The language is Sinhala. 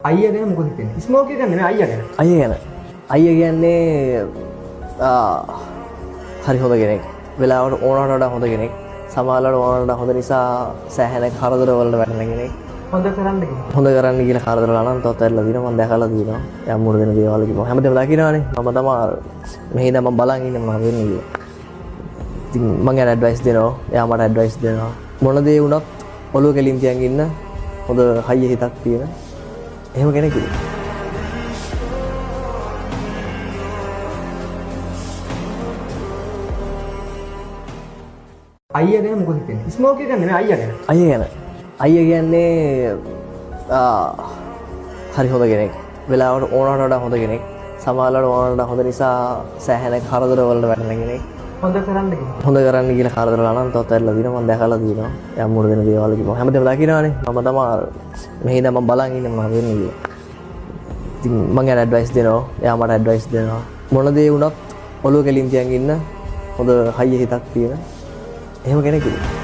අයියා ගැන මොකද හිතන්නේ? ස්මෝක් එක නෙමෙයි අයියා ගැන. අයියා කියන්නේ හරි හොඳ කෙනෙක්. වෙලාවට ඕනකට වඩා හොඳ කෙනෙක්. සමහරවිට ඕනකට වඩා හොඳ නිසා සෑහෙන කරදර වලට වැටෙන කෙනෙක්. හොඳ කරන්න කියලා. හොඳ කරන්න කියලා කරදර වල නම් තවත් ඇරලා දිනවා මම දැකලා දිනවා. යම් මුණ දෙන දේවල් කිව්වා. හැමදේම දකින්නවානේ. මම තමයි මෙහෙ ඉඳන් මම බලන් ඉන්නේ මොනවද වෙන්නේ කියලා. ඉතින් මම යාට ඇඩ්වයිස් දෙනවා. එයා මට ඇඩ්වයිස් දෙනවා. මොන දේ වුණත් ඔළුව කෙලින් තියන් ඉන්න හොඳ හයිය හිතක් තියෙන එහෙම කෙනෙක් ඉතින්. අයියා ගැන මොකද හිතන්නේ? ස්මෝක් එක නෙමෙයි අයියා ගැන. අයියා කියන්නේ හරි හොඳ කෙනෙක්. වෙලාවට ඕනකට වඩා හොඳ කෙනෙක්. සමහරවිට ඕනකට වඩා හොඳ නිසා සෑහෙන කරදර වලට වැටෙන කෙනෙක්. හොඳ කරන්න කියලා. හොඳ කරන්න කියලා කරදර වල නම් තවත් ඇරලා දිනවා මම දැකලා දිනවා. යම් මුණ දෙන දේවල් කිව්වා. හැමදේම දකින්නවානේ. මම තමයි මෙහෙ ඉඳන් මම බලන් ඉන්නේ මොනවද වෙන්නේ කියලා. ඉතින් මම යාට ඇඩ්වයිස් දෙනවා. එයා මට ඇඩ්වයිස් දෙනවා. මොන දේ වුණත් ඔළුව කෙලින් තියන් ඉන්න හොඳ හයිය හිතක් තියෙන එහෙම කෙනෙක් ඉතින්.